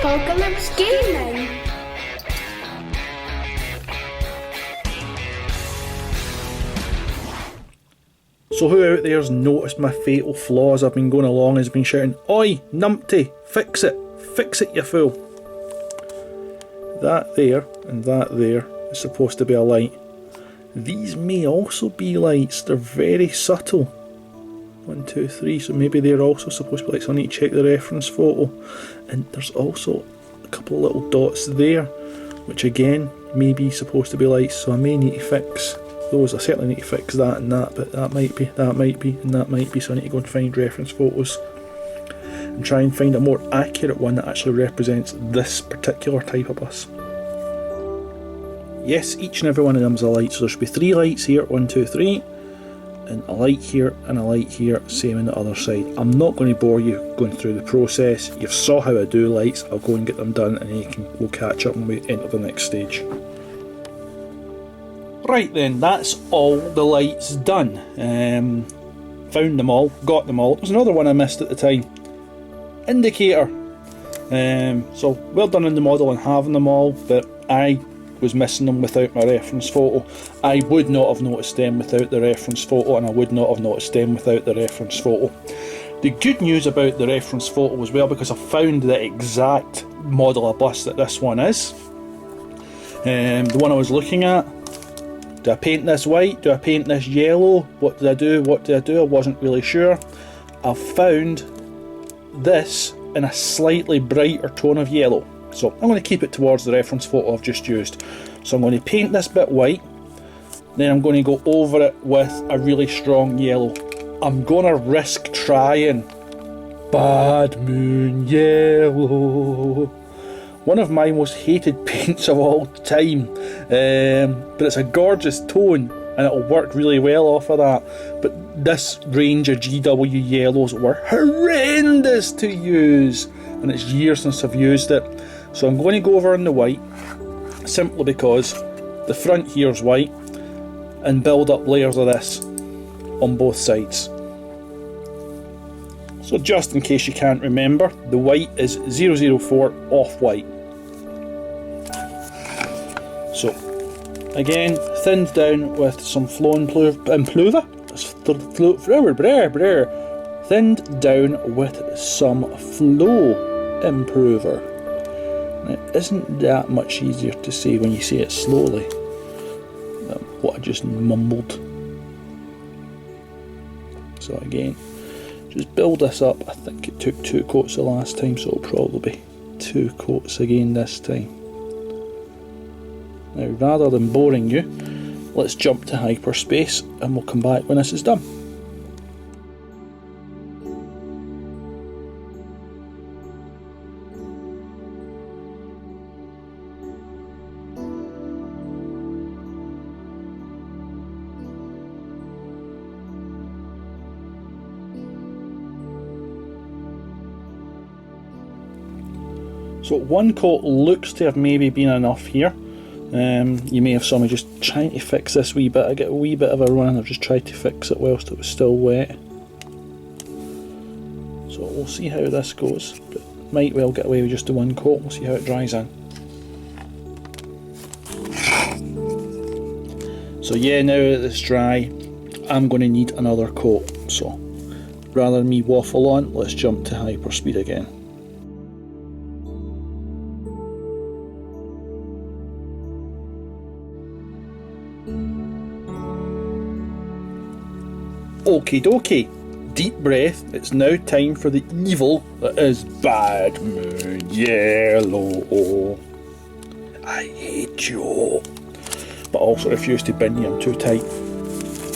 Apocalypse Gaming. So who out there's noticed my fatal flaw as I've been going along has been shouting, "Oi, numpty, fix it, you fool." That there and that there is supposed to be a light. These may also be lights, they're very subtle. 1, 2, 3, so maybe they're also supposed to be lights. I need to check the reference photo. And there's also a couple of little dots there, which again may be supposed to be lights, so I may need to fix those. I certainly need to fix that and that, but that might be, and that might be, so I need to go and find reference photos and try and find a more accurate one that actually represents this particular type of bus. Yes, each and every one of them is a light, so there should be 3 lights here, 1, 2, 3, and a light here and a light here, same on the other side. I'm not going to bore you going through the process. You saw how I do lights. I'll go and get them done, and then we'll catch up when we enter the next stage. Right then, that's all the lights done. Found them all, got them all. There's another one I missed at the time. Indicator. So well done in the model and having them all, but I was missing them without my reference photo. I would not have noticed them without the reference photo, and I would not have noticed them without the reference photo. The good news about the reference photo as well, because I found the exact model of bus that this one is. The one I was looking at. Do I paint this white? Do I paint this yellow? What did I do? What did I do? I wasn't really sure. I found this in a slightly brighter tone of yellow. So I'm going to keep it towards the reference photo I've just used. So I'm going to paint this bit white, then I'm going to go over it with a really strong yellow. I'm going to risk trying Bad Moon Yellow. One of my most hated paints of all time, but it's a gorgeous tone and it'll work really well off of that. But this range of GW yellows were horrendous to use, and it's years since I've used it. So I'm going to go over on the white, simply because the front here is white, and build up layers of this on both sides. So just in case you can't remember, the white is 004 off-white. So again, thinned down with some flow improver. Thinned down with some flow improver. Now, it isn't that much easier to say when you say it slowly than what I just mumbled. So again, just build this up. I think it took 2 coats the last time, so it'll probably be 2 coats again this time. Now, rather than boring you, let's jump to hyperspace and we'll come back when this is done. So 1 coat looks to have maybe been enough here. You may have saw me just trying to fix this wee bit. I get a wee bit of a run and I've just tried to fix it whilst it was still wet. So we'll see how this goes, but might well get away with just the 1 coat. We'll see how it dries in. So yeah, now that it's dry, I'm going to need another coat. So rather than me waffle on, let's jump to hyperspeed again. Okie dokie, deep breath. It's now time for the evil that is Bad Moon Yellow. I hate you, but I also refuse to bin you. I'm too tight.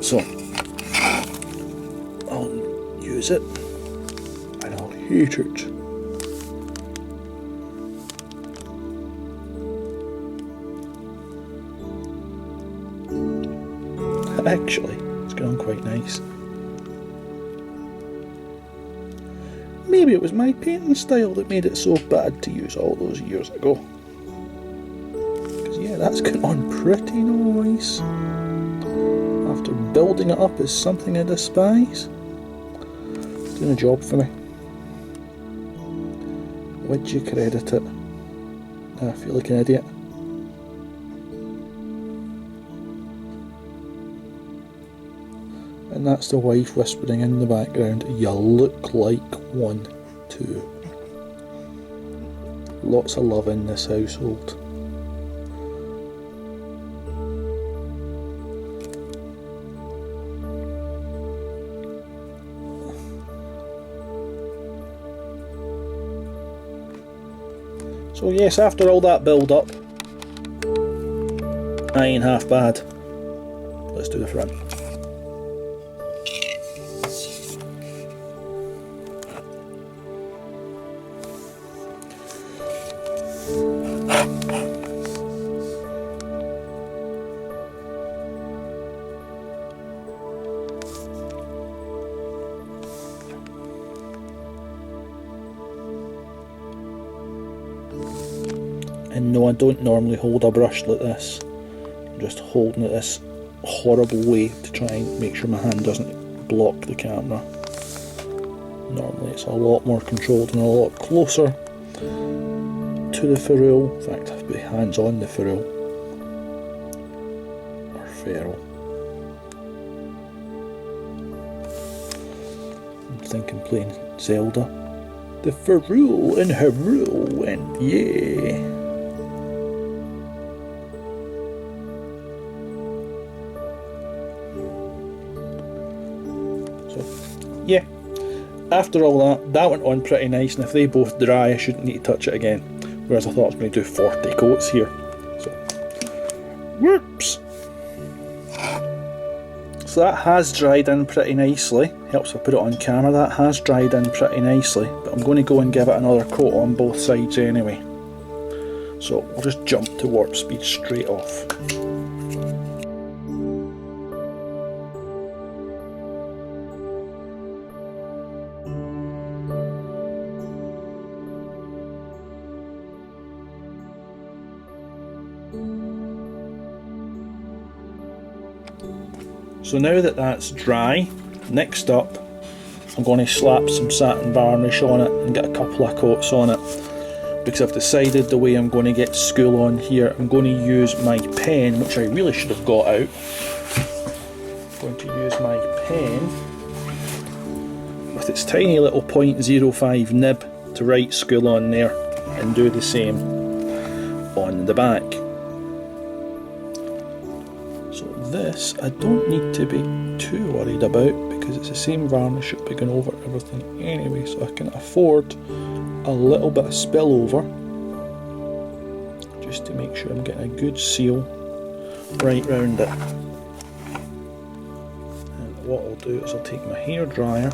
So I'll use it and I'll hate it. Actually, it's gone quite nice. Maybe it was my painting style that made it so bad to use all those years ago. Because yeah, that's gone on pretty nice. After building it up as something I despise. It's doing a job for me. Would you credit it? I feel like an idiot. And that's the wife whispering in the background, "You look like one too." Lots of love in this household. So yes, after all that build up, I ain't half bad. Let's do the front. And no, I don't normally hold a brush like this. I'm just holding it this horrible way to try and make sure my hand doesn't block the camera. Normally it's a lot more controlled and a lot closer to the ferrule. In fact, I have my hands on the ferrule. Or ferrule. I'm thinking playing Zelda. The ferrule in her rule went, yeah. Yeah, after all that went on pretty nice, and if they both dry I shouldn't need to touch it again, whereas I thought I was going to do 40 coats here, so whoops. So that has dried in pretty nicely. Helps if I put it on camera. That has dried in pretty nicely, but I'm going to go and give it another coat on both sides anyway, so we'll just jump to warp speed straight off. So now that that's dry, next up I'm going to slap some satin varnish on it and get a couple of coats on it, because I've decided the way I'm going to get school on here, I'm going to use my pen, which I really should have got out. I'm going to use my pen with its tiny little .05 nib to write school on there, and do the same on the back. This I don't need to be too worried about, because it's the same varnish that'll be going over everything anyway, so I can afford a little bit of spillover just to make sure I'm getting a good seal right round it. And what I'll do is I'll take my hairdryer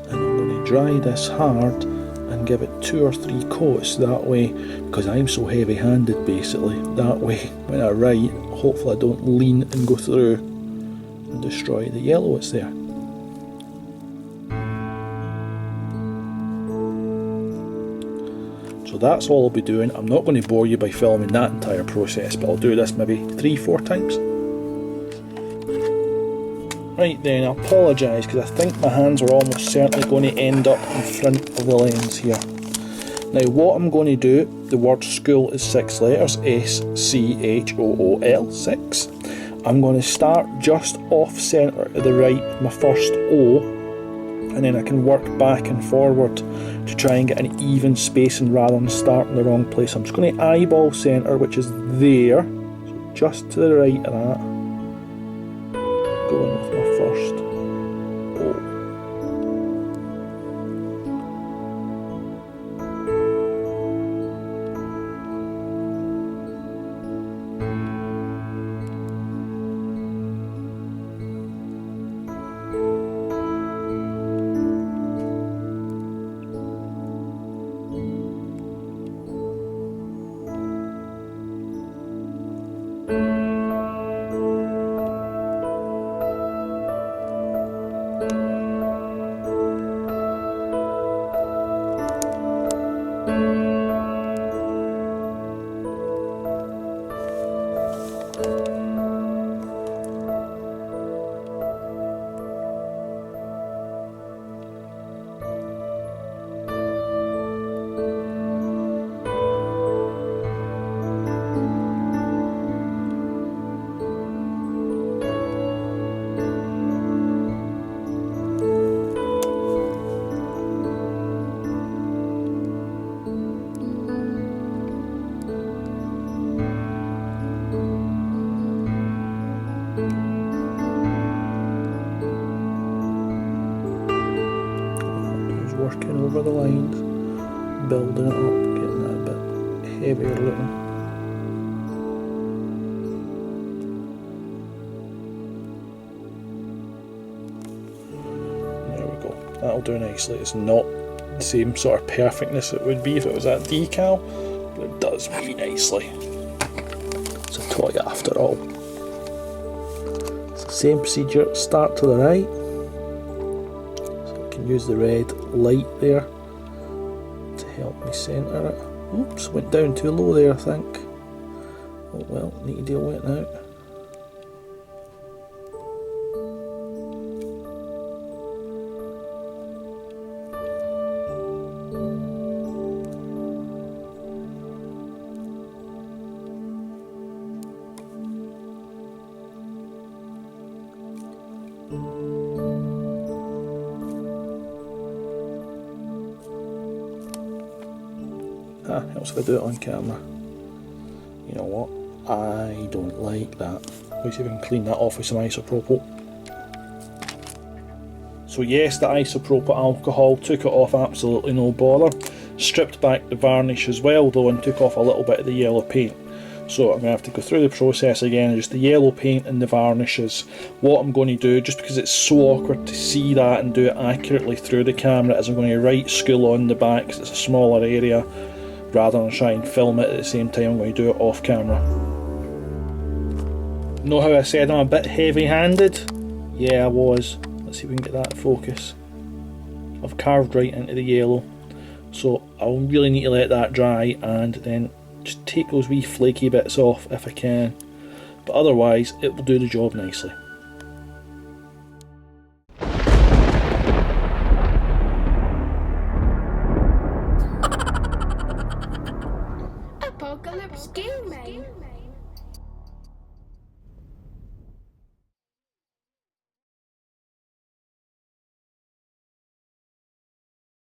and I'm going to dry this hard and give it 2 or 3 coats, that way, because I'm so heavy handed basically, that way when I write, hopefully I don't lean and go through and destroy the yellow that's there. So that's all I'll be doing. I'm not going to bore you by filming that entire process, but I'll do this maybe 3-4 times. Right then, I apologise because I think my hands are almost certainly going to end up in front of the lens here. Now what I'm going to do, the word school is 6 letters, S-C-H-O-O-L, 6. I'm going to start just off centre to the right with my first O, and then I can work back and forward to try and get an even spacing rather than starting the wrong place. I'm just going to eyeball centre, which is there, so just to the right of that. Going with my first O. over the lines, building it up, getting that a bit heavier looking. There we go, that'll do nicely. It's not the same sort of perfectness it would be if it was that decal, but it does really nicely. It's a toy after all. It's the same procedure, start to the right. Use the red light there to help me centre it. Oops, went down too low there I think. Oh well, need to deal with it now. Helps if I do it on camera. You know what? I don't like that. Let's see if I can clean that off with some isopropyl. So yes, the isopropyl alcohol took it off, absolutely no bother. Stripped back the varnish as well though, and took off a little bit of the yellow paint. So I'm going to have to go through the process again, just the yellow paint and the varnishes. What I'm going to do, just because it's so awkward to see that and do it accurately through the camera, is I'm going to write school on the back because it's a smaller area. Rather than try and film it at the same time, I'm going to do it off camera. Know how I said I'm a bit heavy-handed? Yeah, I was. Let's see if we can get that in focus. I've carved right into the yellow, so I'll really need to let that dry and then just take those wee flaky bits off if I can. But otherwise, it will do the job nicely. Apocalypse Gaming.